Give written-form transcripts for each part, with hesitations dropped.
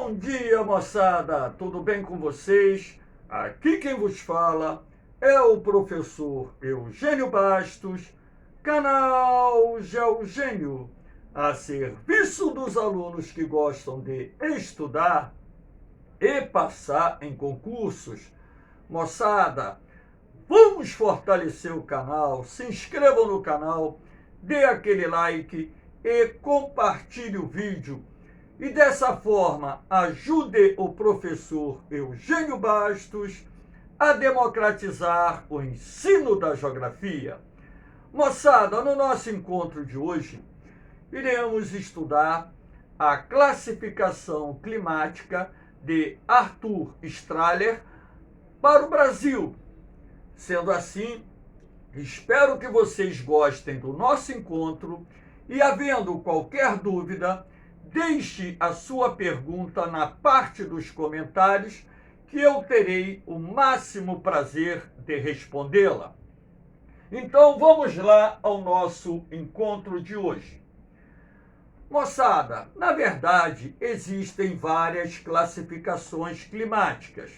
Bom dia, moçada! Tudo bem com vocês? Aqui quem vos fala é o professor Eugênio Bastos, canal Geugênio, a serviço dos alunos que gostam de estudar e passar em concursos. Moçada, vamos fortalecer o canal, se inscrevam no canal, dê aquele like e compartilhe o vídeo. E dessa forma, ajude o professor Eugênio Bastos a democratizar o ensino da geografia. Moçada, no nosso encontro de hoje, iremos estudar a classificação climática de Arthur Strahler para o Brasil. Sendo assim, espero que vocês gostem do nosso encontro e, havendo qualquer dúvida, deixe a sua pergunta na parte dos comentários, que eu terei o máximo prazer de respondê-la. Então vamos lá ao nosso encontro de hoje. Moçada, na verdade, existem várias classificações climáticas.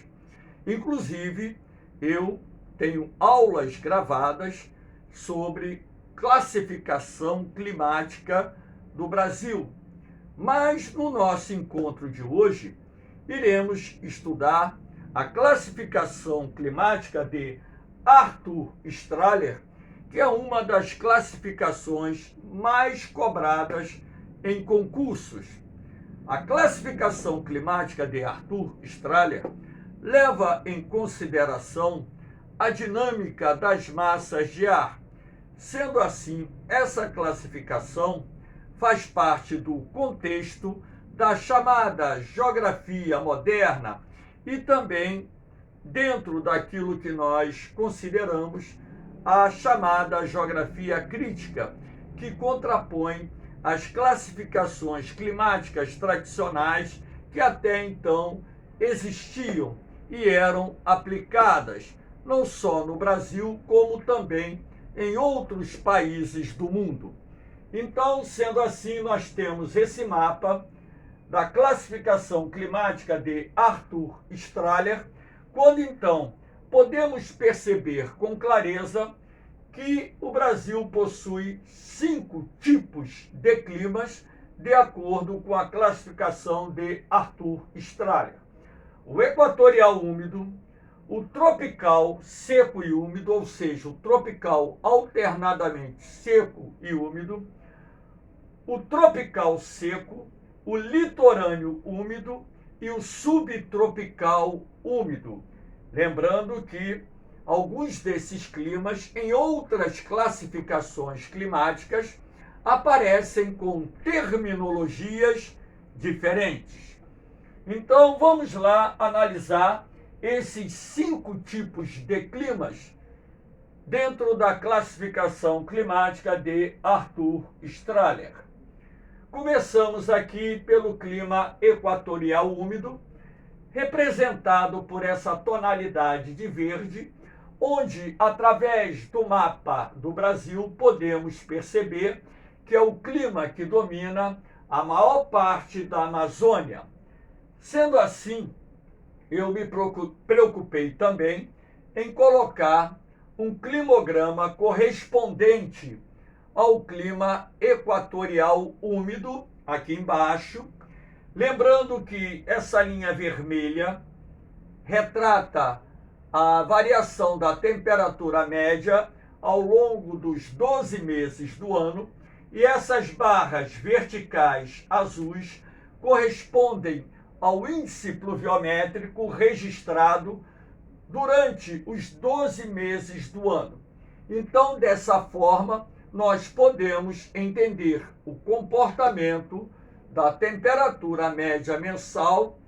Inclusive, eu tenho aulas gravadas sobre classificação climática do Brasil. Mas no nosso encontro de hoje, iremos estudar a classificação climática de Arthur Strahler, que é uma das classificações mais cobradas em concursos. A classificação climática de Arthur Strahler leva em consideração a dinâmica das massas de ar. Sendo assim, essa classificação faz parte do contexto da chamada geografia moderna e também dentro daquilo que nós consideramos a chamada geografia crítica, que contrapõe as classificações climáticas tradicionais que até então existiam e eram aplicadas não só no Brasil, como também em outros países do mundo. Então, sendo assim, nós temos esse mapa da classificação climática de Arthur Strahler, quando então podemos perceber com clareza que o Brasil possui 5 tipos de climas de acordo com a classificação de Arthur Strahler. O equatorial úmido, o tropical seco e úmido, ou seja, o tropical alternadamente seco e úmido, o tropical seco, o litorâneo úmido e o subtropical úmido. Lembrando que alguns desses climas, em outras classificações climáticas, aparecem com terminologias diferentes. Então, vamos lá analisar esses 5 tipos de climas dentro da classificação climática de Arthur Strahler. Começamos aqui pelo clima equatorial úmido, representado por essa tonalidade de verde, onde, através do mapa do Brasil, podemos perceber que é o clima que domina a maior parte da Amazônia. Sendo assim, eu me preocupei também em colocar um climograma correspondente ao clima equatorial úmido, aqui embaixo. Lembrando que essa linha vermelha retrata a variação da temperatura média ao longo dos 12 meses do ano, e essas barras verticais azuis correspondem ao índice pluviométrico registrado durante os 12 meses do ano. Então, dessa forma, nós podemos entender o comportamento da temperatura média mensal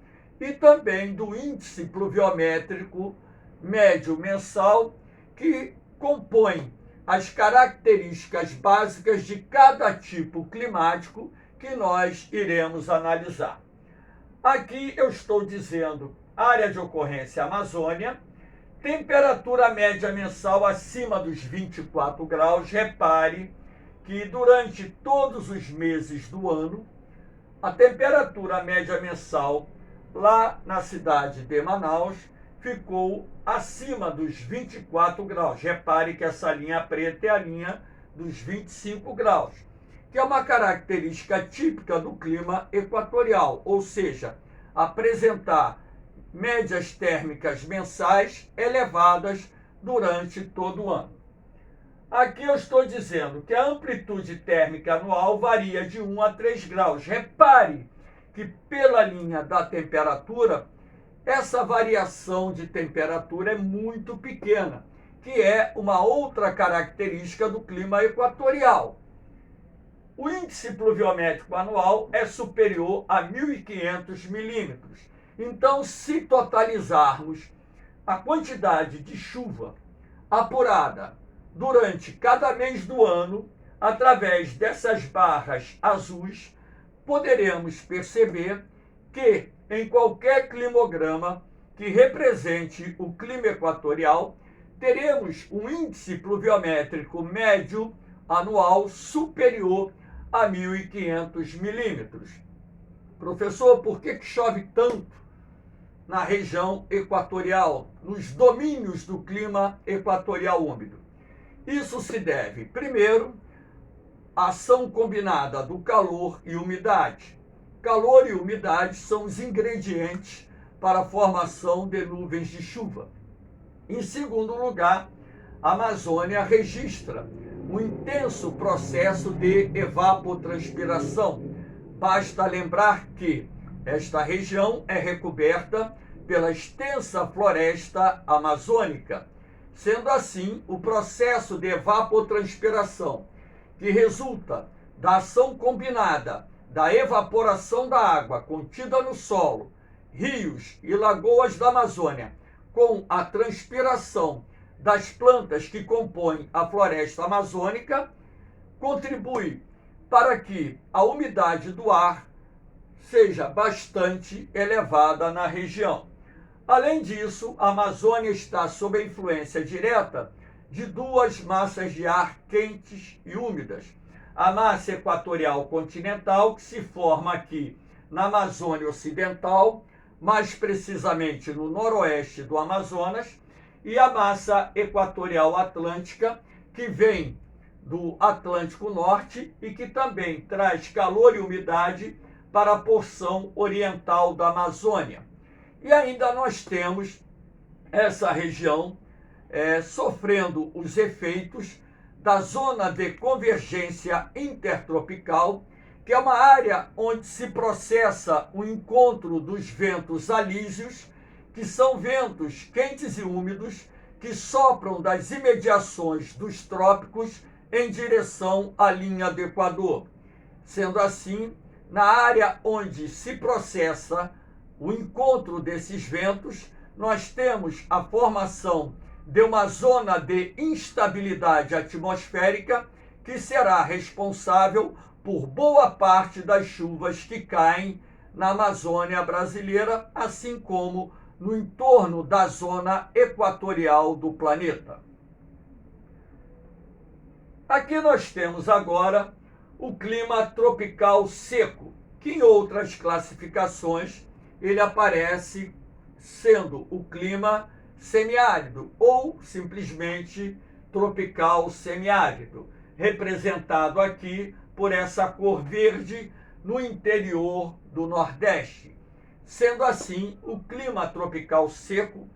e também do índice pluviométrico médio mensal, que compõe as características básicas de cada tipo climático que nós iremos analisar. Aqui eu estou dizendo área de ocorrência Amazônia, temperatura média mensal acima dos 24 graus. Repare que durante todos os meses do ano, a temperatura média mensal lá na cidade de Manaus, ficou acima dos 24 graus. Repare que essa linha preta é a linha dos 25 graus, que é uma característica típica do clima equatorial, ou seja, apresentar médias térmicas mensais elevadas durante todo o ano. Aqui eu estou dizendo que a amplitude térmica anual varia de 1 a 3 graus. Repare que pela linha da temperatura, essa variação de temperatura é muito pequena, que é uma outra característica do clima equatorial. O índice pluviométrico anual é superior a 1.500 milímetros. Então, se totalizarmos a quantidade de chuva apurada durante cada mês do ano, através dessas barras azuis, poderemos perceber que em qualquer climograma que represente o clima equatorial, teremos um índice pluviométrico médio anual superior a 1.500 milímetros. Professor, por que chove tanto na região equatorial, nos domínios do clima equatorial úmido? Isso se deve, primeiro, à ação combinada do calor e umidade. Calor e umidade são os ingredientes para a formação de nuvens de chuva. Em segundo lugar, a Amazônia registra um intenso processo de evapotranspiração. Basta lembrar que esta região é recoberta pela extensa floresta amazônica. Sendo assim, o processo de evapotranspiração, que resulta da ação combinada da evaporação da água contida no solo, rios e lagoas da Amazônia, com a transpiração das plantas que compõem a floresta amazônica, contribui para que a umidade do ar seja bastante elevada na região. Além disso, a Amazônia está sob a influência direta de duas massas de ar quentes e úmidas. A massa equatorial continental, que se forma aqui na Amazônia Ocidental, mais precisamente no noroeste do Amazonas, e a massa equatorial atlântica, que vem do Atlântico Norte e que também traz calor e umidade para a porção oriental da Amazônia. E ainda nós temos essa região sofrendo os efeitos da zona de convergência intertropical, que é uma área onde se processa o encontro dos ventos alísios, que são ventos quentes e úmidos que sopram das imediações dos trópicos em direção à linha do Equador. Sendo assim, na área onde se processa o encontro desses ventos, nós temos a formação de uma zona de instabilidade atmosférica que será responsável por boa parte das chuvas que caem na Amazônia brasileira, assim como no entorno da zona equatorial do planeta. Aqui nós temos agora o clima tropical seco, que em outras classificações ele aparece sendo o clima semiárido ou simplesmente tropical semiárido, representado aqui por essa cor verde no interior do Nordeste. Sendo assim, o clima tropical seco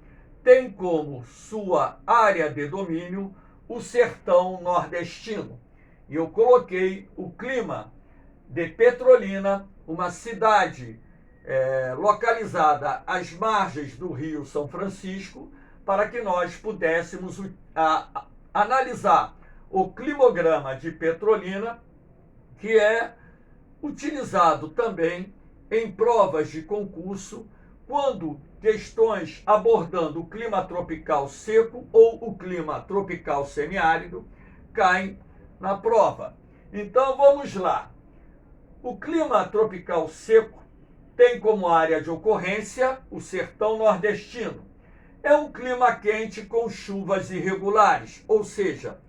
tem como sua área de domínio o sertão nordestino. E eu coloquei o clima de Petrolina, uma cidade localizada às margens do Rio São Francisco, para que nós pudéssemos analisar o climograma de Petrolina, que é utilizado também em provas de concurso, quando questões abordando o clima tropical seco ou o clima tropical semiárido caem na prova. Então vamos lá. O clima tropical seco tem como área de ocorrência o sertão nordestino. É um clima quente com chuvas irregulares, ou seja,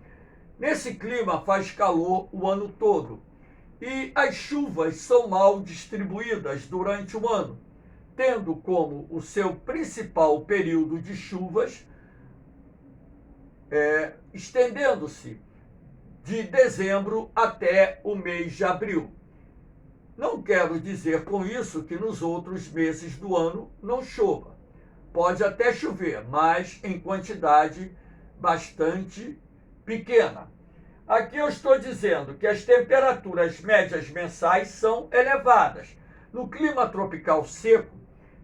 nesse clima faz calor o ano todo e as chuvas são mal distribuídas durante o ano. tendo como o seu principal período de chuvas estendendo-se de dezembro até o mês de abril. Não quero dizer com isso que nos outros meses do ano não chova. Pode até chover, mas em quantidade bastante pequena. Aqui eu estou dizendo que as temperaturas médias mensais são elevadas. No clima tropical seco,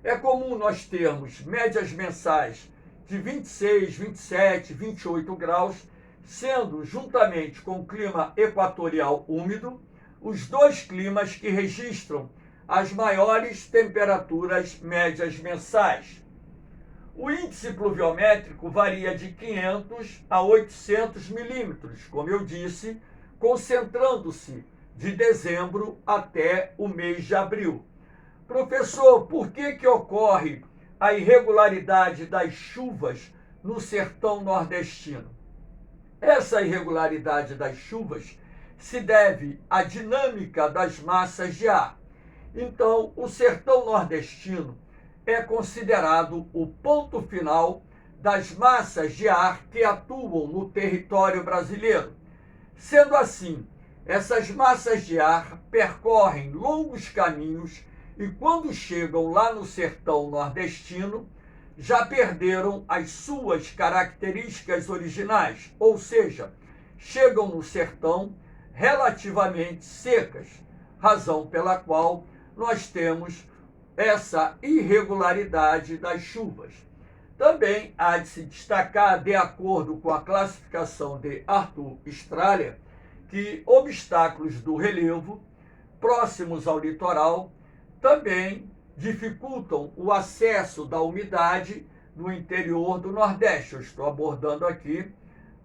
é comum nós termos médias mensais de 26, 27, 28 graus, sendo, juntamente com o clima equatorial úmido, os dois climas que registram as maiores temperaturas médias mensais. O índice pluviométrico varia de 500 a 800 milímetros, como eu disse, concentrando-se de dezembro até o mês de abril. Professor, por que ocorre a irregularidade das chuvas no sertão nordestino? Essa irregularidade das chuvas se deve à dinâmica das massas de ar. Então, o sertão nordestino é considerado o ponto final das massas de ar que atuam no território brasileiro. Sendo assim, essas massas de ar percorrem longos caminhos e, quando chegam lá no sertão nordestino, já perderam as suas características originais, ou seja, chegam no sertão relativamente secas, razão pela qual nós temos essa irregularidade das chuvas. Também há de se destacar, de acordo com a classificação de Arthur Strahler, que obstáculos do relevo próximos ao litoral também dificultam o acesso da umidade no interior do Nordeste. Eu estou abordando aqui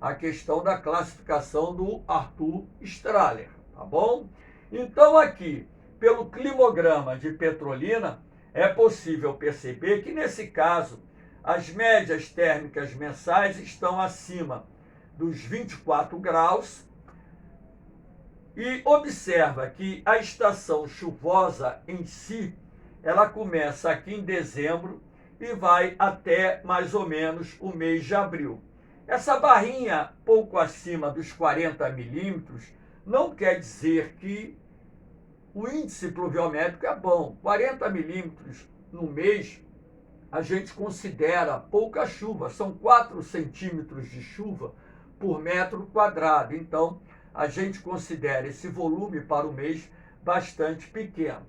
a questão da classificação do Arthur Strahler, tá bom? Então aqui, pelo climograma de Petrolina, é possível perceber que, nesse caso, as médias térmicas mensais estão acima dos 24 graus e observa que a estação chuvosa em si, ela começa aqui em dezembro e vai até mais ou menos o mês de abril. Essa barrinha pouco acima dos 40 milímetros não quer dizer que o índice pluviométrico é bom. 40 milímetros no mês, a gente considera pouca chuva. São 4 centímetros de chuva por metro quadrado. Então, a gente considera esse volume para o mês bastante pequeno.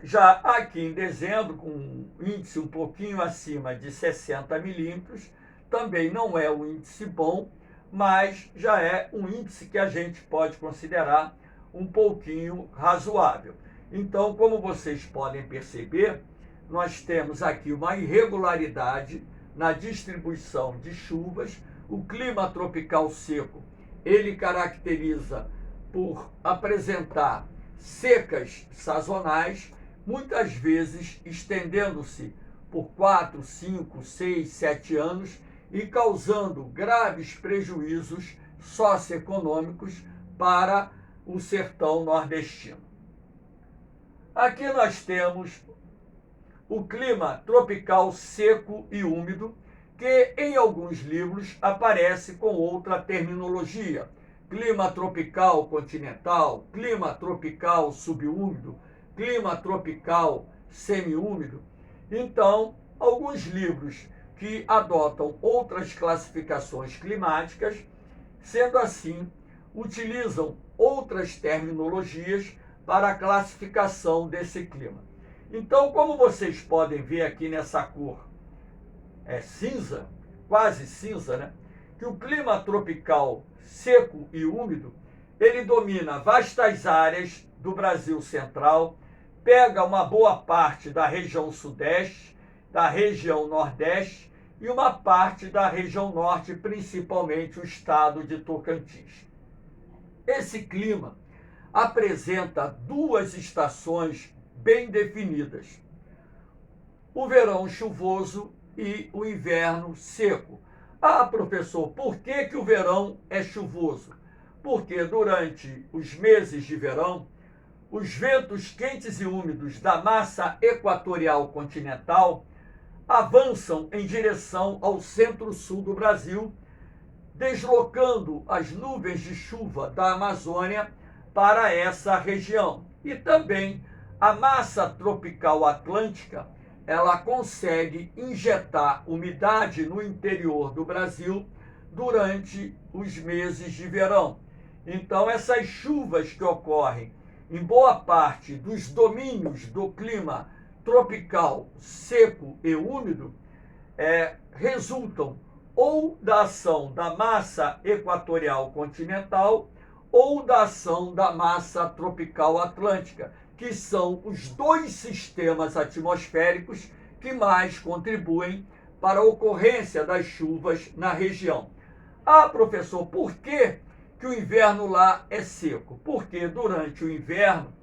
Já aqui em dezembro, com um índice um pouquinho acima de 60 milímetros, também não é um índice bom, mas já é um índice que a gente pode considerar um pouquinho razoável. Então, como vocês podem perceber, nós temos aqui uma irregularidade na distribuição de chuvas. O clima tropical seco, ele caracteriza por apresentar secas sazonais, muitas vezes estendendo-se por 4, 5, 6, 7 anos e causando graves prejuízos socioeconômicos para o sertão nordestino. Aqui nós temos o clima tropical seco e úmido, que em alguns livros aparece com outra terminologia: clima tropical continental, clima tropical subúmido, clima tropical semiúmido. Então, alguns livros que adotam outras classificações climáticas, sendo assim, utilizam outras terminologias para a classificação desse clima. Então, como vocês podem ver aqui nessa cor cinza, quase cinza, né? Que o clima tropical seco e úmido, ele domina vastas áreas do Brasil central, pega uma boa parte da região sudeste, da região nordeste e uma parte da região norte, principalmente o estado de Tocantins. Esse clima apresenta duas estações bem definidas: o verão chuvoso e o inverno seco. Ah, professor, por que o verão é chuvoso? Porque durante os meses de verão, os ventos quentes e úmidos da massa equatorial continental avançam em direção ao centro-sul do Brasil, deslocando as nuvens de chuva da Amazônia para essa região. E também a massa tropical atlântica, ela consegue injetar umidade no interior do Brasil durante os meses de verão. Então, essas chuvas que ocorrem em boa parte dos domínios do clima tropical seco e úmido resultam ou da ação da massa equatorial continental ou da ação da massa tropical atlântica, que são os dois sistemas atmosféricos que mais contribuem para a ocorrência das chuvas na região. Ah, professor, por que o inverno lá é seco? Porque durante o inverno,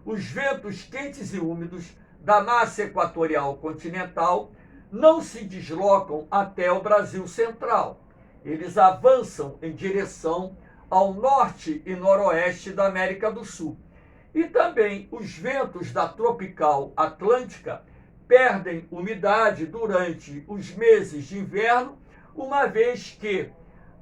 os ventos quentes e úmidos da massa equatorial continental não se deslocam até o Brasil central. Eles avançam em direção ao norte e noroeste da América do Sul. E também os ventos da tropical atlântica perdem umidade durante os meses de inverno, uma vez que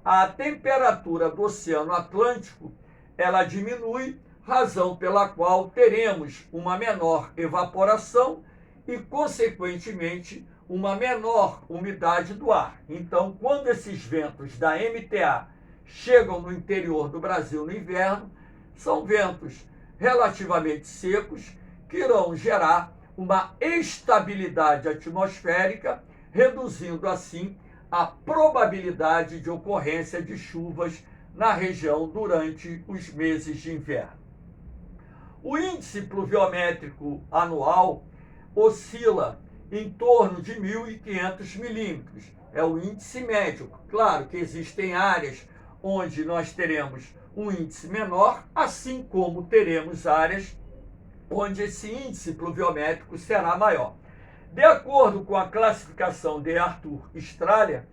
a temperatura do Oceano Atlântico ela diminui, razão pela qual teremos uma menor evaporação e, consequentemente, uma menor umidade do ar. Então, quando esses ventos da MTA chegam no interior do Brasil no inverno, são ventos relativamente secos que irão gerar uma estabilidade atmosférica, reduzindo assim a probabilidade de ocorrência de chuvas na região durante os meses de inverno. O índice pluviométrico anual oscila em torno de 1.500 milímetros. É o índice médio. Claro que existem áreas onde nós teremos um índice menor, assim como teremos áreas onde esse índice pluviométrico será maior. De acordo com a classificação de Arthur Strahler,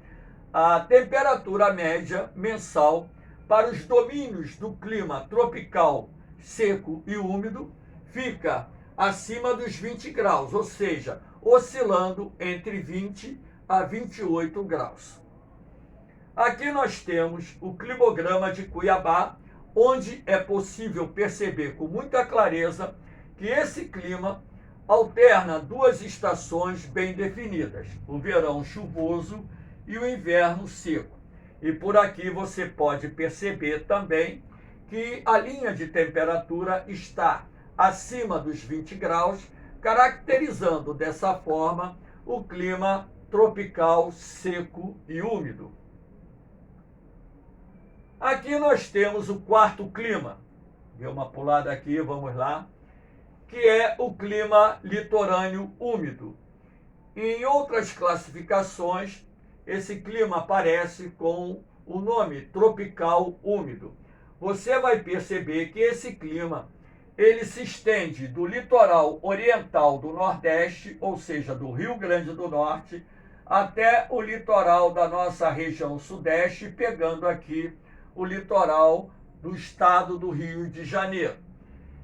a temperatura média mensal para os domínios do clima tropical seco e úmido fica acima dos 20 graus, ou seja, oscilando entre 20 a 28 graus. Aqui nós temos o climograma de Cuiabá, onde é possível perceber com muita clareza que esse clima alterna duas estações bem definidas, o verão chuvoso e o inverno seco. E por aqui você pode perceber também que a linha de temperatura está acima dos 20 graus, caracterizando dessa forma o clima tropical seco e úmido. Aqui nós temos o quarto clima. Deu uma pulada aqui, vamos lá. Que é o clima litorâneo úmido. Em outras classificações, esse clima aparece com o nome tropical úmido. Você vai perceber que esse clima ele se estende do litoral oriental do Nordeste, ou seja, do Rio Grande do Norte, até o litoral da nossa região Sudeste, pegando aqui o litoral do estado do Rio de Janeiro.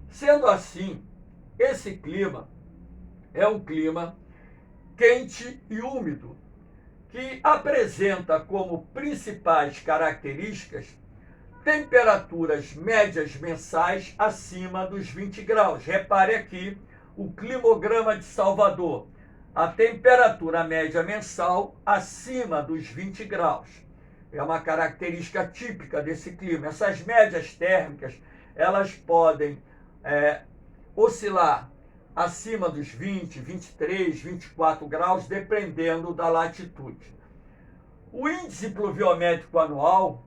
Sendo assim, esse clima é um clima quente e úmido, que apresenta como principais características temperaturas médias mensais acima dos 20 graus. Repare aqui o climograma de Salvador. A temperatura média mensal acima dos 20 graus. É uma característica típica desse clima. Essas médias térmicas, elas podem oscilar acima dos 20, 23, 24 graus, dependendo da latitude. O índice pluviométrico anual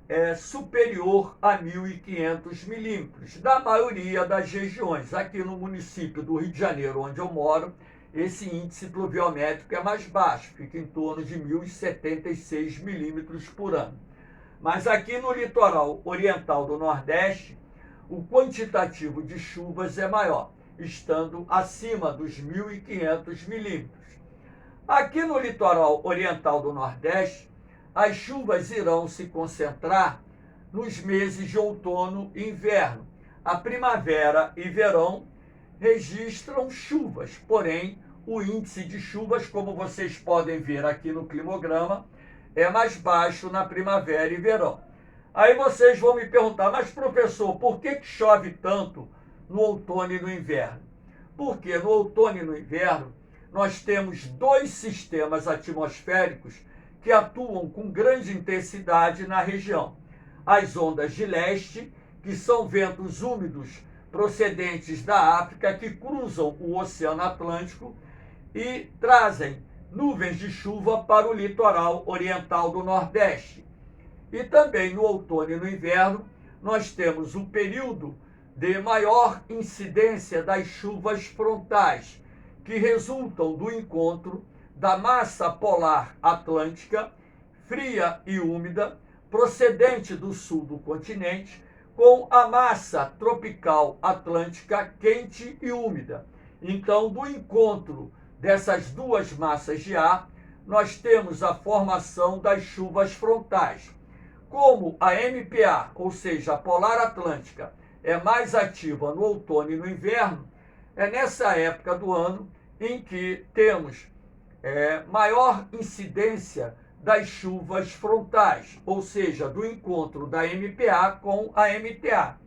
é superior a 1.500 milímetros, da maioria das regiões. Aqui no município do Rio de Janeiro, onde eu moro, esse índice pluviométrico é mais baixo, fica em torno de 1.076 milímetros por ano. Mas aqui no litoral oriental do Nordeste, o quantitativo de chuvas é maior, estando acima dos 1.500 milímetros. Aqui no litoral oriental do Nordeste, as chuvas irão se concentrar nos meses de outono e inverno, a primavera e verão registram chuvas, porém o índice de chuvas, como vocês podem ver aqui no climograma, é mais baixo na primavera e verão. Aí vocês vão me perguntar, mas professor, por que chove tanto no outono e no inverno? Porque no outono e no inverno nós temos dois sistemas atmosféricos que atuam com grande intensidade na região. As ondas de leste, que são ventos úmidos procedentes da África que cruzam o Oceano Atlântico e trazem nuvens de chuva para o litoral oriental do Nordeste. E também no outono e no inverno nós temos o período de maior incidência das chuvas frontais, que resultam do encontro da massa polar atlântica, fria e úmida, procedente do sul do continente, com a massa tropical atlântica quente e úmida. Então, do encontro dessas duas massas de ar, nós temos a formação das chuvas frontais. Como a MPA, ou seja, a polar atlântica, é mais ativa no outono e no inverno, é nessa época do ano em que temos maior incidência das chuvas frontais, ou seja, do encontro da MPA com a MTA.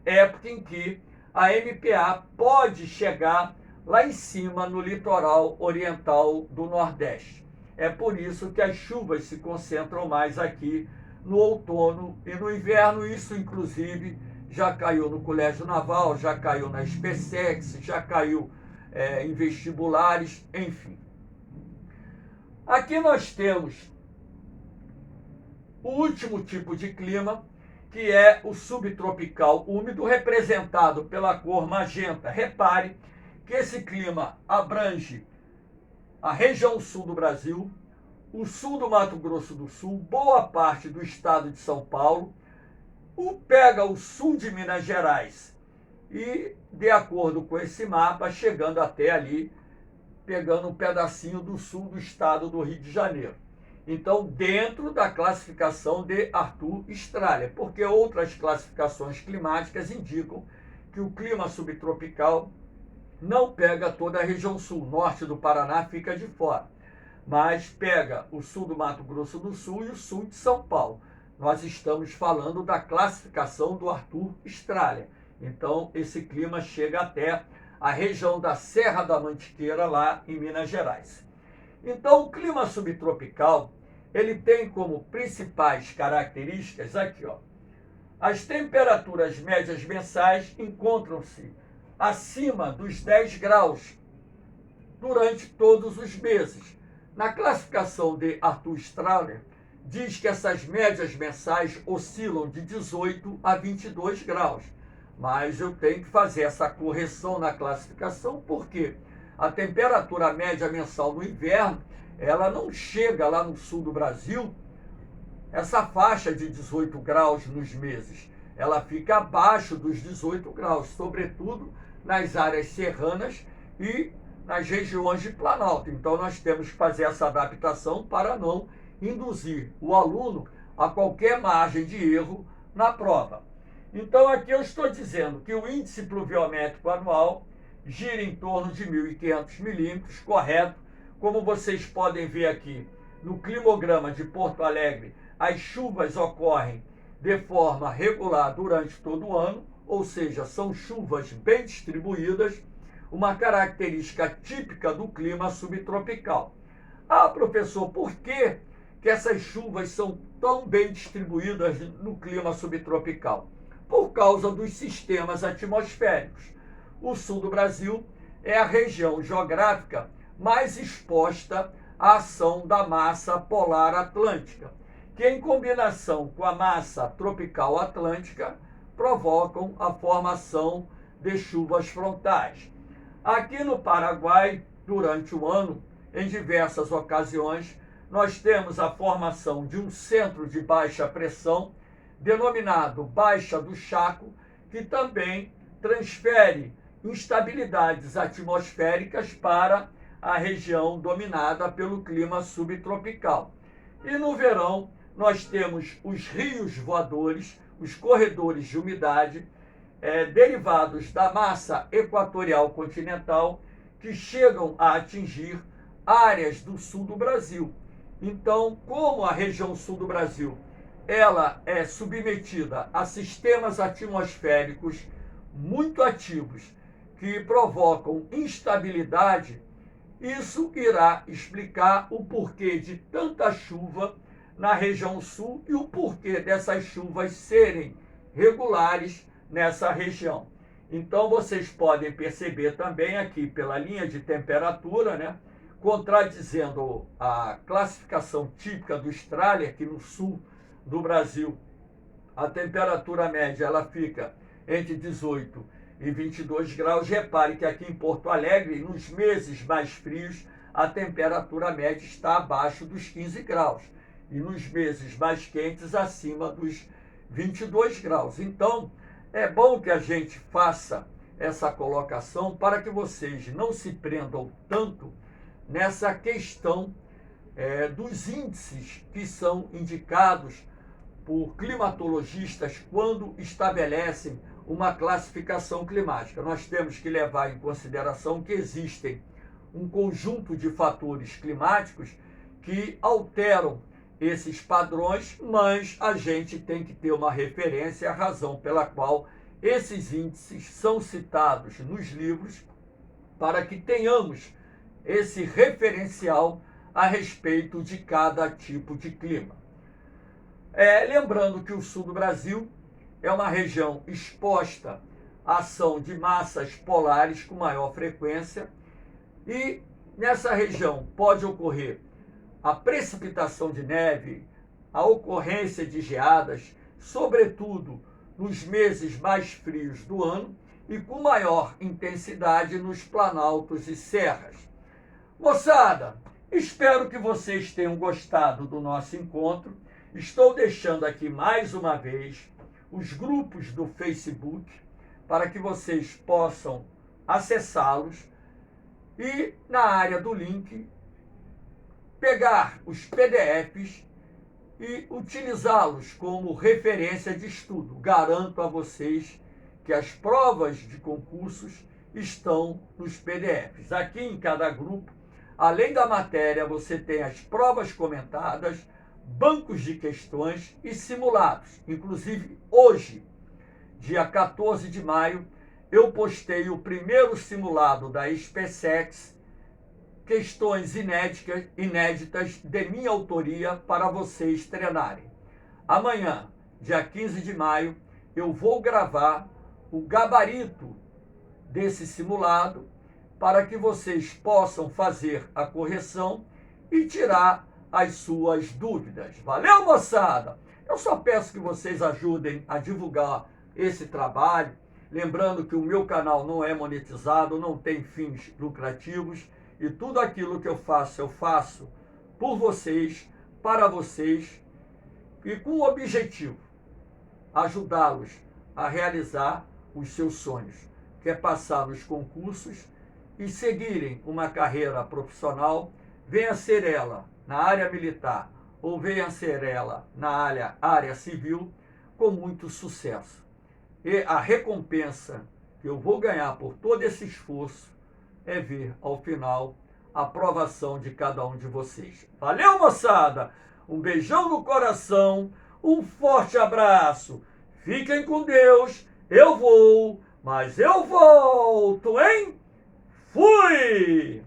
Época em que a MPA pode chegar lá em cima no litoral oriental do Nordeste. É por isso que as chuvas se concentram mais aqui no outono e no inverno. Isso, inclusive, já caiu no Colégio Naval, já caiu na SpaceX, já caiu em vestibulares, enfim. Aqui nós temos o último tipo de clima, que é o subtropical úmido, representado pela cor magenta. Repare que esse clima abrange a região sul do Brasil, o sul do Mato Grosso do Sul, boa parte do estado de São Paulo, pega o sul de Minas Gerais e, de acordo com esse mapa, chegando até ali, pegando um pedacinho do sul do estado do Rio de Janeiro. Então, dentro da classificação de Arthur Strahler, porque outras classificações climáticas indicam que o clima subtropical não pega toda a região sul, norte do Paraná fica de fora, mas pega o sul do Mato Grosso do Sul e o sul de São Paulo. Nós estamos falando da classificação do Arthur Strahler. Então, esse clima chega até a região da Serra da Mantiqueira, lá em Minas Gerais. Então, o clima subtropical, ele tem como principais características aqui, ó. As temperaturas médias mensais encontram-se acima dos 10 graus durante todos os meses. Na classificação de Arthur Strahler, diz que essas médias mensais oscilam de 18 a 22 graus. Mas eu tenho que fazer essa correção na classificação, porque a temperatura média mensal no inverno, ela não chega lá no sul do Brasil, essa faixa de 18 graus nos meses. Ela fica abaixo dos 18 graus, sobretudo nas áreas serranas e nas regiões de Planalto. Então, nós temos que fazer essa adaptação para não induzir o aluno a qualquer margem de erro na prova. Então, aqui eu estou dizendo que o índice pluviométrico anual gira em torno de 1.500 milímetros, correto? Como vocês podem ver aqui no climograma de Porto Alegre, as chuvas ocorrem de forma regular durante todo o ano, ou seja, são chuvas bem distribuídas, uma característica típica do clima subtropical. Ah, professor, por que essas chuvas são tão bem distribuídas no clima subtropical? Por causa dos sistemas atmosféricos. O sul do Brasil é a região geográfica mais exposta à ação da massa polar atlântica, que em combinação com a massa tropical atlântica provocam a formação de chuvas frontais. Aqui no Paraguai, durante o ano, em diversas ocasiões, nós temos a formação de um centro de baixa pressão, denominado Baixa do Chaco, que também transfere instabilidades atmosféricas para a região dominada pelo clima subtropical. E no verão, nós temos os rios voadores, os corredores de umidade, derivados da massa equatorial continental que chegam a atingir áreas do sul do Brasil. Então, como a região sul do Brasil ela é submetida a sistemas atmosféricos muito ativos que provocam instabilidade, isso irá explicar o porquê de tanta chuva na região sul e o porquê dessas chuvas serem regulares nessa região. Então, vocês podem perceber também aqui pela linha de temperatura, né, contradizendo a classificação típica do Strahler, que no sul do Brasil a temperatura média ela fica entre 18 e 22 graus. Repare que aqui em Porto Alegre, nos meses mais frios, a temperatura média está abaixo dos 15 graus. E nos meses mais quentes, acima dos 22 graus. Então, é bom que a gente faça essa colocação para que vocês não se prendam tanto nessa questão dos índices que são indicados por climatologistas quando estabelecem uma classificação climática. Nós temos que levar em consideração que existem um conjunto de fatores climáticos que alteram esses padrões, mas a gente tem que ter uma referência, a razão pela qual esses índices são citados nos livros, para que tenhamos esse referencial a respeito de cada tipo de clima. Lembrando que o sul do Brasil é uma região exposta à ação de massas polares com maior frequência e nessa região pode ocorrer a precipitação de neve, a ocorrência de geadas, sobretudo nos meses mais frios do ano e com maior intensidade nos planaltos e serras. Moçada, espero que vocês tenham gostado do nosso encontro. Estou deixando aqui mais uma vez os grupos do Facebook para que vocês possam acessá-los e na área do link pegar os PDFs e utilizá-los como referência de estudo. Garanto a vocês que as provas de concursos estão nos PDFs. Aqui em cada grupo, além da matéria, você tem as provas comentadas, bancos de questões e simulados. Inclusive, hoje, dia 14 de maio, eu postei o primeiro simulado da SpaceX, questões inéditas de minha autoria para vocês treinarem. Amanhã, dia 15 de maio, eu vou gravar o gabarito desse simulado para que vocês possam fazer a correção e tirar as suas dúvidas. Valeu, moçada? Eu só peço que vocês ajudem a divulgar esse trabalho, lembrando que o meu canal não é monetizado, não tem fins lucrativos e tudo aquilo que eu faço por vocês, para vocês e com o objetivo ajudá-los a realizar os seus sonhos, que é passar nos concursos e seguirem uma carreira profissional, venha ser ela na área militar ou venha ser ela na área civil, com muito sucesso. E a recompensa que eu vou ganhar por todo esse esforço é ver, ao final, a aprovação de cada um de vocês. Valeu, moçada! Um beijão no coração, um forte abraço. Fiquem com Deus. Eu vou, mas eu volto, hein? Fui!